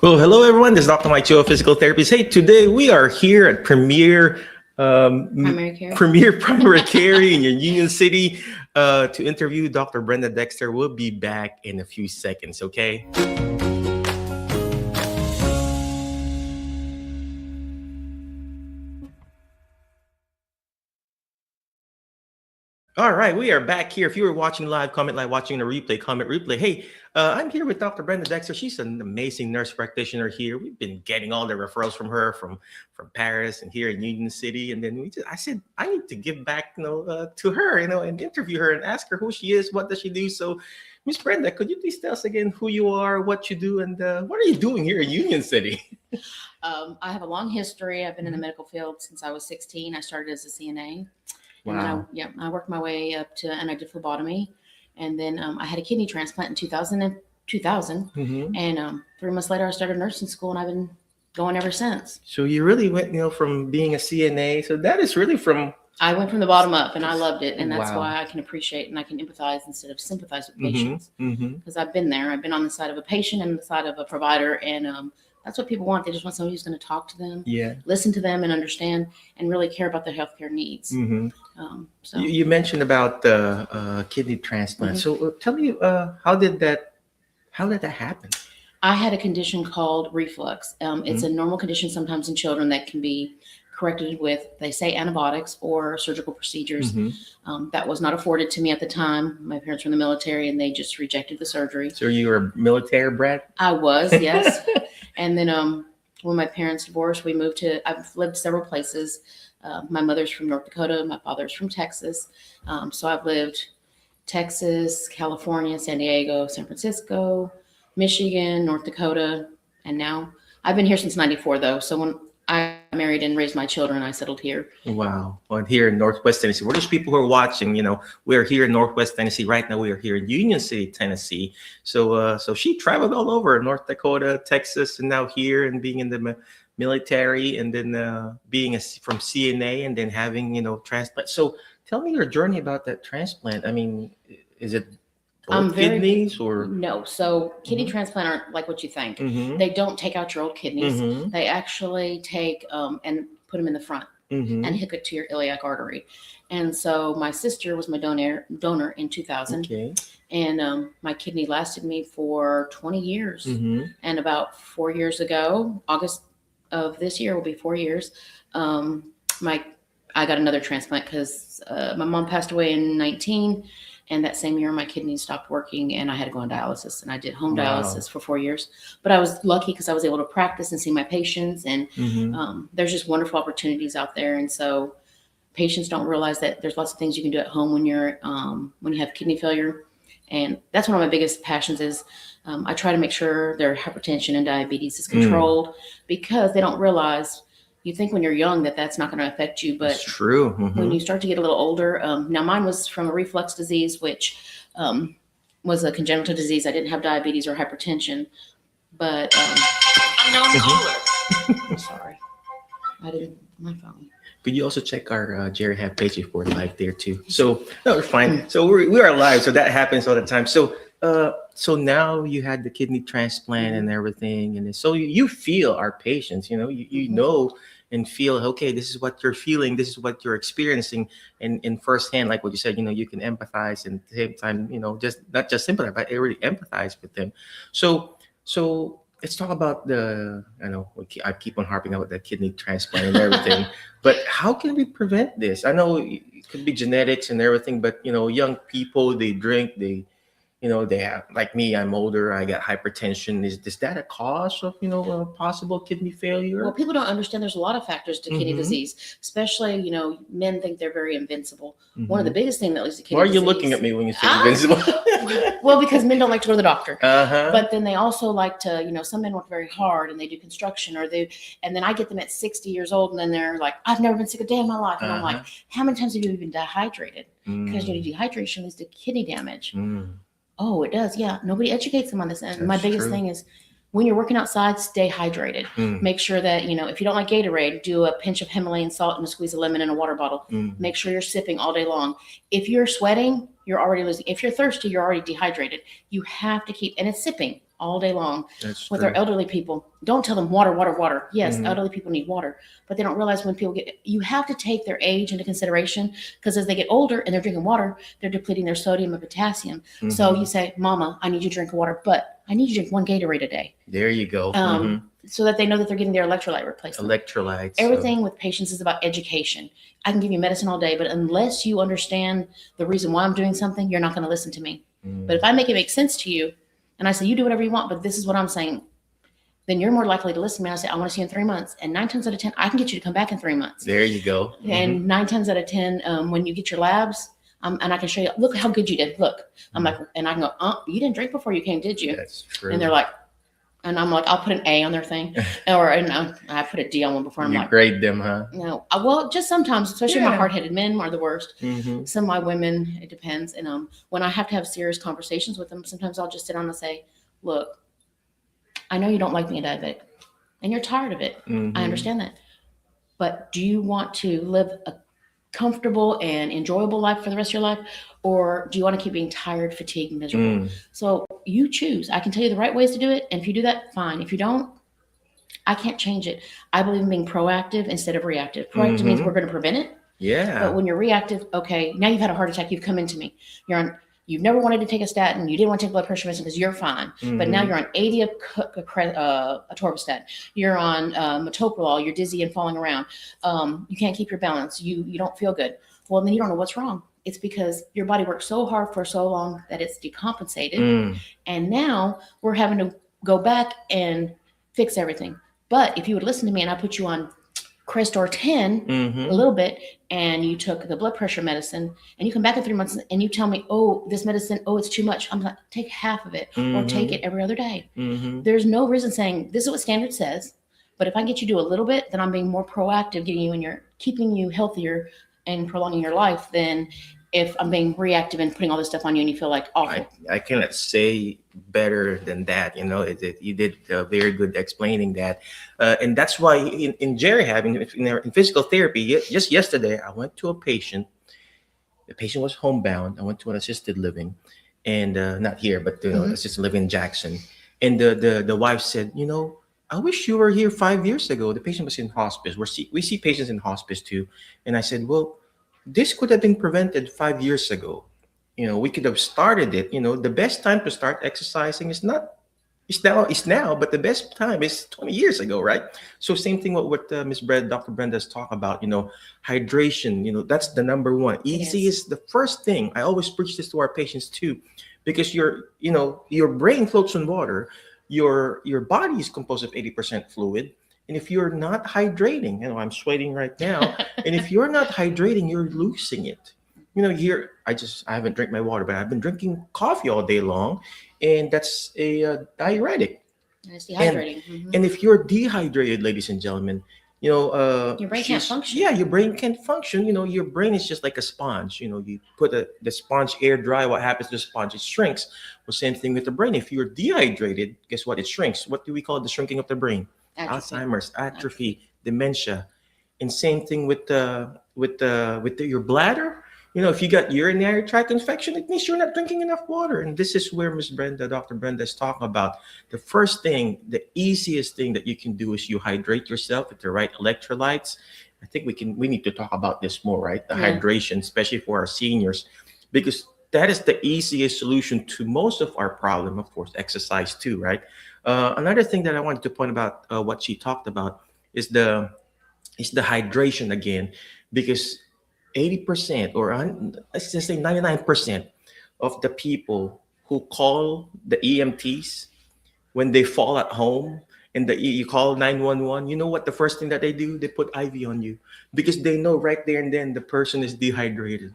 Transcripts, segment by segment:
Well, hello everyone. This is Dr. Mike Cho, Physical Therapist. Hey, today we are here at Primary care. Premier Primary Care in Union City to interview Dr. Brenda Dexter. We'll be back in a few seconds, okay? All right, we are back here. If you were watching live, comment live, watching the replay, comment replay. Hey, I'm here with Dr. Brenda Dexter. She's an amazing nurse practitioner here. We've been getting all the referrals from her from Paris and here in Union City. And then I said, I need to give back, to her, and interview her and ask her who she is, what does she do. So, Miss Brenda, could you please tell us again who you are, what you do, and what are you doing here in Union City? I have a long history. I've been in the medical field since I was 16. I started as a CNA. Wow. And then I worked my way up to, and I did phlebotomy. And then I had a kidney transplant in 2000. Mm-hmm. And 3 months later, I started nursing school, and I've been going ever since. So you really went, from being a CNA. So that is really from... I went from the bottom up, and I loved it. And that's Wow. why I can appreciate and I can empathize instead of sympathize with patients. Mm-hmm. Because I've been there. I've been on the side of a patient and the side of a provider. And that's what people want. They just want somebody who's going to talk to them, Yeah. listen to them, and understand and really care about their healthcare needs. Mm-hmm. So You mentioned about the kidney transplant. Mm-hmm. So tell me, how did that happen? I had a condition called reflux. It's a normal condition sometimes in children that can be corrected with, they say, antibiotics or surgical procedures. Mm-hmm. That was not afforded to me at the time. My parents were in the military, and they just rejected the surgery. So you were a military brat? I was, yes. And then when my parents divorced, I've lived several places. My mother's from North Dakota. My father's from Texas. So I've lived Texas, California, San Diego, San Francisco, Michigan, North Dakota. And now I've been here since 94, though. So when I married and raised my children, I settled here. Wow. Well, here in Northwest Tennessee, for those people who are watching, we're here in Northwest Tennessee. Right now, we are here in Union City, Tennessee. So she traveled all over North Dakota, Texas, and now here and being in the military, and then being from CNA, and then having, transplant. So tell me your journey about that transplant. I mean, is it both kidneys or? No. So kidney transplant aren't like what you think. Mm-hmm. They don't take out your old kidneys. Mm-hmm. They actually take and put them in the front. Mm-hmm. And hook it to your iliac artery. And so my sister was my donor in 2000. Okay. And my kidney lasted me for 20 years. Mm-hmm. And about 4 years ago, August of this year will be 4 years, I got another transplant because my mom passed away in 19. And that same year, my kidneys stopped working, and I had to go on dialysis. And I did home dialysis for 4 years. But I was lucky because I was able to practice and see my patients. And there's just wonderful opportunities out there. And so patients don't realize that there's lots of things you can do at home when you have kidney failure. And that's one of my biggest passions is I try to make sure their hypertension and diabetes is controlled because they don't realize. You think when you're young that that's not going to affect you, but it's true. Mm-hmm. When you start to get a little older, now mine was from a reflux disease, which was a congenital disease. I didn't have diabetes or hypertension, but Unknown caller. I'm sorry, I didn't my phone. Could you also check our Jerry Have page if we're live there too? So no, we're fine. So we are live. So that happens all the time. So now you had the kidney transplant and everything, and so you feel our patients. You know and feel, okay, this is what you're feeling, this is what you're experiencing, and in firsthand, like what you said, you can empathize, and at the same time, just not just sympathize, but really empathize with them. So let's talk about I keep on harping about the kidney transplant and everything, but how can we prevent this? I know it could be genetics and everything, but young people, they drink, they have, like me, I'm older, I got hypertension. Is that a cause of, a possible kidney failure? Well, people don't understand there's a lot of factors to kidney disease, especially, men think they're very invincible. One of the biggest things that leads to kidney Why are disease. you looking at me when you say invincible? Well, because men don't like to go to the doctor. Uh-huh. But then they also like to, some men work very hard and they do construction and then I get them at 60 years old and then they're like, I've never been sick a day in my life. And I'm like, how many times have you been dehydrated? Because dehydration leads to kidney damage. Oh, it does. Yeah. Nobody educates them on this. And my biggest thing is when you're working outside, stay hydrated. Make sure that, if you don't like Gatorade, do a pinch of Himalayan salt and a squeeze of lemon in a water bottle. Make sure you're sipping all day long. If you're sweating, you're already losing. If you're thirsty, you're already dehydrated. You have to keep, and it's sipping all day long. That's With true. our elderly people, don't tell them water, water, water. Yes, Mhm. elderly people need water, but they don't realize when people you have to take their age into consideration, because as they get older and they're drinking water, they're depleting their sodium and potassium. So Mhm. you say, Mama, I need you to drink water, but I need you to drink 1 Gatorade a day. There you go. So that they know that they're getting their electrolyte replacement. Electrolytes. Everything with patients is about education. I can give you medicine all day, but unless you understand the reason why I'm doing something, you're not going to listen to me. But if I make it make sense to you, and I say, you do whatever you want, but this is what I'm saying, then you're more likely to listen to me. I say, I want to see you in 3 months. And 9 times out of 10, I can get you to come back in 3 months. There you go. And 9 times out of 10, when you get your labs, and I can show you, look how good you did. Look, I'm like, and I can go, you didn't drink before you came, did you? That's true. And they're like, and I'm like, I'll put an A on their thing, or I put a D on one before. I'm you like, grade them, huh? no, well, just sometimes, especially my Yeah. hard-headed men are the worst. Mhm. Some of my women, it depends. And when I have to have serious conversations with them, sometimes I'll just sit down and say, look, I know you don't like being a diabetic, and you're tired of it. Mhm. I understand that, but do you want to live a comfortable and enjoyable life for the rest of your life, or do you want to keep being tired, fatigued, miserable? So you choose. I can tell you the right ways to do it, and if you do that, fine. If you don't, I can't change it. I believe in being proactive instead of reactive. Proactive means we're going to prevent it, Yeah. but when you're reactive, okay, now you've had a heart attack, you've come into me, you've never wanted to take a statin, you didn't want to take blood pressure medicine because you're fine, but now you're on 80 of atorvastatin, you're on metoprolol, you're dizzy and falling around, you can't keep your balance, you don't feel good. Well, then you don't know what's wrong. It's because your body worked so hard for so long that it's decompensated, and now we're having to go back and fix everything. But if you would listen to me and I put you on Crestor 10 a little bit, and you took the blood pressure medicine, and you come back in 3 months and you tell me, oh, this medicine, oh, it's too much. I'm like, take half of it or take it every other day. There's no reason saying this is what standard says, but if I can get you to do a little bit, then I'm being more proactive, getting you in your, keeping you healthier and prolonging your life than if I'm being reactive and putting all this stuff on you and you feel like awful. I cannot say better than that. You know, you did very good explaining that. And that's why in Jerry in physical therapy, just yesterday, I went to a patient. The patient was homebound. I went to an assisted living, and not here, but assisted living in Jackson. And the wife said, you know, I wish you were here 5 years ago. The patient was in hospice. We see patients in hospice too. And I said, well, this could have been prevented 5 years ago. You know, we could have started it. You know, the best time to start exercising is now, but the best time is 20 years ago, right? So same thing what Dr. Brenda's talk about, you know, hydration, you know, that's the number one. Easy is the first thing. I always preach this to our patients too, because your brain floats in water, your body is composed of 80% fluid. And if you're not hydrating, you know, I'm sweating right now. And if you're not hydrating, you're losing it. You know, I haven't drank my water, but I've been drinking coffee all day long, and that's a diuretic. And it's dehydrating. And if you're dehydrated, ladies and gentlemen, you know, Your brain can't function. Yeah, your brain can't function. You know, your brain is just like a sponge. You know, you put the sponge air dry. What happens to the sponge? It shrinks. Well, same thing with the brain. If you're dehydrated, guess what? It shrinks. What do we call the shrinking of the brain? Atrophy. Alzheimer's, atrophy, dementia, and same thing with your bladder. You know, if you got urinary tract infection, it means you're not drinking enough water. And this is where Dr. Brenda is talking about. The first thing, the easiest thing that you can do is you hydrate yourself with the right electrolytes. I think we need to talk about this more, right? The hydration, especially for our seniors, because that is the easiest solution to most of our problem. Of course, exercise too, right? Another thing that I wanted to point about what she talked about is the hydration again, because 80% or let's just say 99% of the people who call the EMTs when they fall at home and you call 911, you know what the first thing that they do? They put IV on you because they know right there and then the person is dehydrated.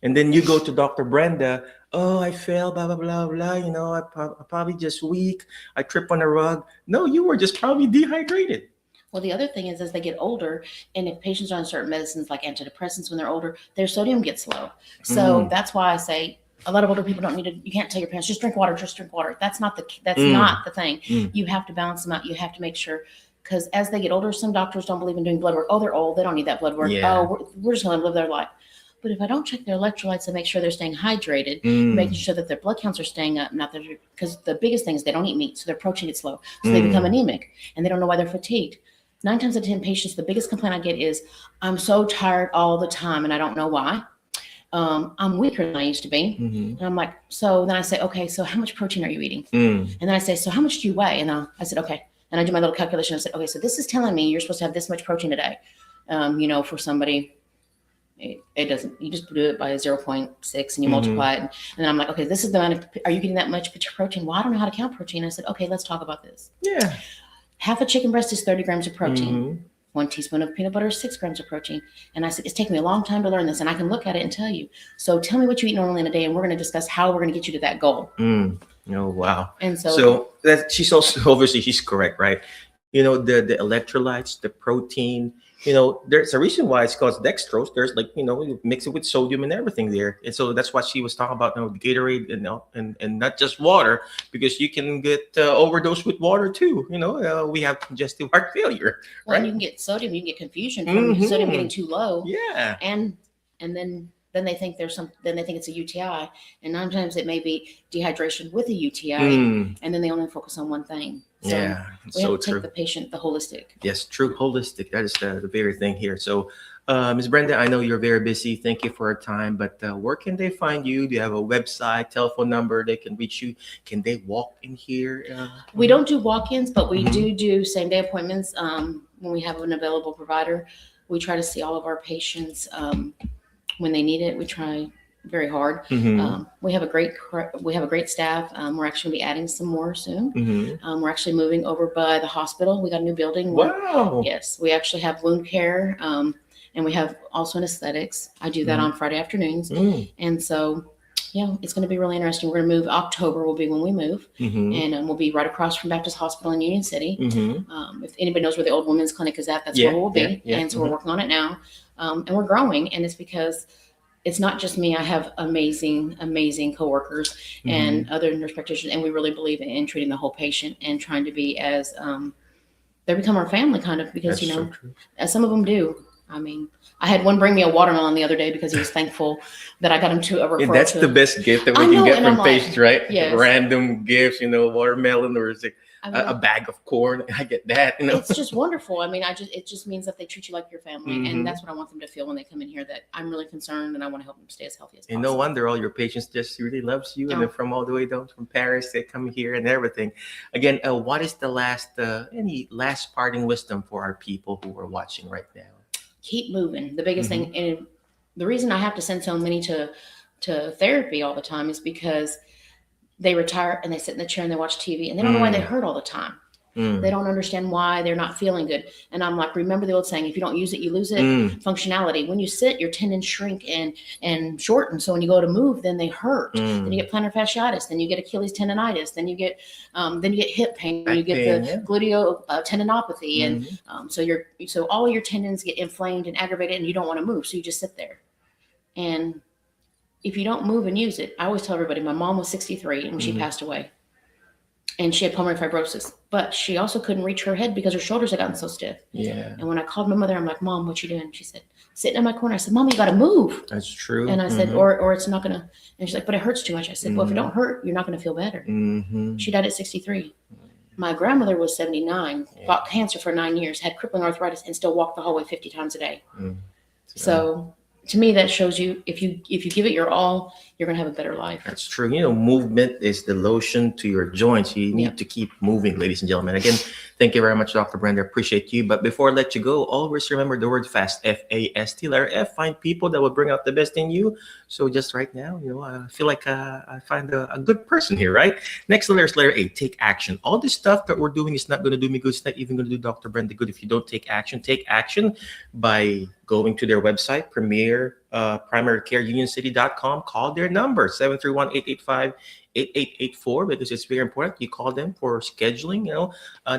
And then you go to Dr. Brenda, oh, I fell, blah, blah, blah, blah. You know, I'm probably just weak. I trip on a rug. No, you were just probably dehydrated. Well, the other thing is as they get older, and if patients are on certain medicines like antidepressants when they're older, their sodium gets low. So that's why I say a lot of older people don't need to, you can't tell your parents, just drink water. That's not the thing. You have to balance them out. You have to make sure, because as they get older, some doctors don't believe in doing blood work. Oh, they're old. They don't need that blood work. Yeah. Oh, we're just going to live their life. but if I don't check their electrolytes and make sure they're staying hydrated, Mm. making sure that their blood counts are staying up, not that because the biggest thing is they don't eat meat, so their protein gets low, so they become anemic, and they don't know why they're fatigued. 9 times out of 10 patients, the biggest complaint I get is, I'm so tired all the time, and I don't know why. I'm weaker than I used to be. Mhm. And I'm like, so then I say, okay, so how much protein are you eating? Mm. And then I say, so how much do you weigh? And I said, okay. And I do my little calculation. I said, okay, so this is telling me you're supposed to have this much protein a day. For somebody, it doesn't, you just do it by 0.6 and you multiply it. And then I'm like, okay, this is the amount of, are you getting that much protein? Well, I don't know how to count protein. I said, okay, let's talk about this. Yeah. Half a chicken breast is 30 grams of protein. Mhm. 1 teaspoon of peanut butter is 6 grams of protein. And I said, it's taken me a long time to learn this, and I can look at it and tell you. So tell me what you eat normally in a day, and we're going to discuss how we're going to get you to that goal. Mm. Oh, wow. And So that she's also obviously she's correct, right? The electrolytes, the protein, there's a reason why it's called dextrose. There's you mix it with sodium and everything there. And so that's what she was talking about, Gatorade and not just water, because you can get overdosed with water too. We have congestive heart failure, well, right? you can get sodium, you can get confusion from Mhm. sodium getting too low. Yeah. And then they think then they think it's a UTI. And 9 times it may be dehydration with a UTI. Mm. And then they only focus on one thing. So Yeah. we So have to true. take the patient, the holistic. Yes, true holistic. That is the very thing here. So, Ms. Brenda, I know you're very busy. Thank you for your time. But where can they find you? Do you have a website, telephone number they can reach you? Can they walk in here? We don't do walk-ins, but we Mhm. do same-day appointments when we have an available provider. We try to see all of our patients when they need it. We try very hard. Mhm. We have a great staff. We're actually going to be adding some more soon. Mhm. We're actually moving over by the hospital. We got a new building. Wow. Yes, we actually have wound care, and we have also an aesthetics. I do that on Friday afternoons, Mm. and so it's going to be really interesting. We're going to move. October will be when we move, Mhm. and we'll be right across from Baptist Hospital in Union City. Mhm. If anybody knows where the old women's clinic is at, that's Yeah, where we'll be. yeah, And so we're working on it now, and we're growing. And it's because it's not just me. I have amazing coworkers and other nurse practitioners, and we really believe in treating the whole patient and trying to be as they become our family kind of, because That's so true. as some of them do. I mean, I had one bring me a watermelon the other day because he was thankful that I got him to a referral. Yeah, that's to the best gift that we I can know, get and from I'm like, patients, right? yes. Random gifts, watermelon or I mean, a bag of corn. I get that. it's just wonderful. I mean, it just means that they treat you like your family, Mhm. and that's what I want them to feel when they come in here. That I'm really concerned, and I want to help them stay as healthy as And possible. no wonder all your patients just really loves you, and Oh. then from all the way down from Paris, they come here and everything. Again, what is the any last parting wisdom for our people who are watching right now? Keep moving. The biggest Mm-hmm. thing, and the reason I have to send so many to therapy all the time is because they retire and they sit in the chair and they watch TV and they don't know why they hurt all the time. They don't understand why they're not feeling good. And I'm like, remember the old saying, if you don't use it, you lose it. Functionality. When you sit, your tendons shrink and shorten. So when you go to move, then they hurt. Then you get plantar fasciitis. Then you get Achilles tendonitis. Then you get hip pain. Back You get pain, the yeah. gluteal tendinopathy. And so all your tendons get inflamed and aggravated, and you don't want to move. So you just sit there. And if you don't move and use it, I always tell everybody, my mom was 63 and she passed away. And she had pulmonary fibrosis, but she also couldn't reach her head because her shoulders had gotten so stiff. Yeah, And when I called my mother, I'm like, Mom, what you doing? She said, sitting in my corner. I said, Mom, you got to move. that's true. And I said, or it's not going to. And she's like, but it hurts too much. I said, well, if it don't hurt, you're not going to feel better. She died at 63. My grandmother was 79, fought cancer for 9 years, had crippling arthritis, and still walked the hallway 50 times a day. So to me, that shows you if you give it your all, you're going to have a better life. That's true. Movement is the lotion to your joints. You need to keep moving, ladies and gentlemen. Again, thank you very much, Dr. Brenda. Appreciate you. But before I let you go, always remember the word FAST, F-A-S-T, letter F. Find people that will bring out the best in you. So just right now, I feel like I find a good person here, right? Next letter is letter A, take action. All this stuff that we're doing is not going to do me good. It's not even going to do Dr. Brenda good if you don't take action. Take action by going to their website, primarycareunioncity.com. Call their number, 731-885-8884, because it's very important. You call them for scheduling.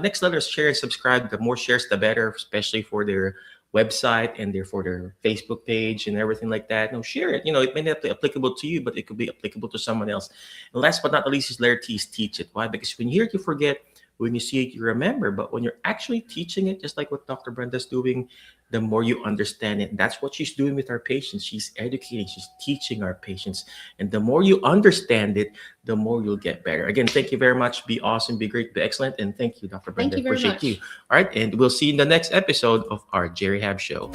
Next letter is share and subscribe. The more shares, the better, especially for their website and for their Facebook page and everything like that. Share it. It may not be applicable to you, but it could be applicable to someone else. And last but not least is letter T, is teach it. Why? Because when you hear it, you forget. When you see it, you remember. But when you're actually teaching it, just like what Dr. Brenda's doing, the more you understand it. That's what she's doing with our patients. She's educating, she's teaching our patients. And the more you understand it, the more you'll get better. Again, thank you very much. Be awesome, be great, be excellent. And thank you, Dr. Brenda. Thank you very Appreciate much. you. All right. And we'll see you in the next episode of our Jerry Hab Show.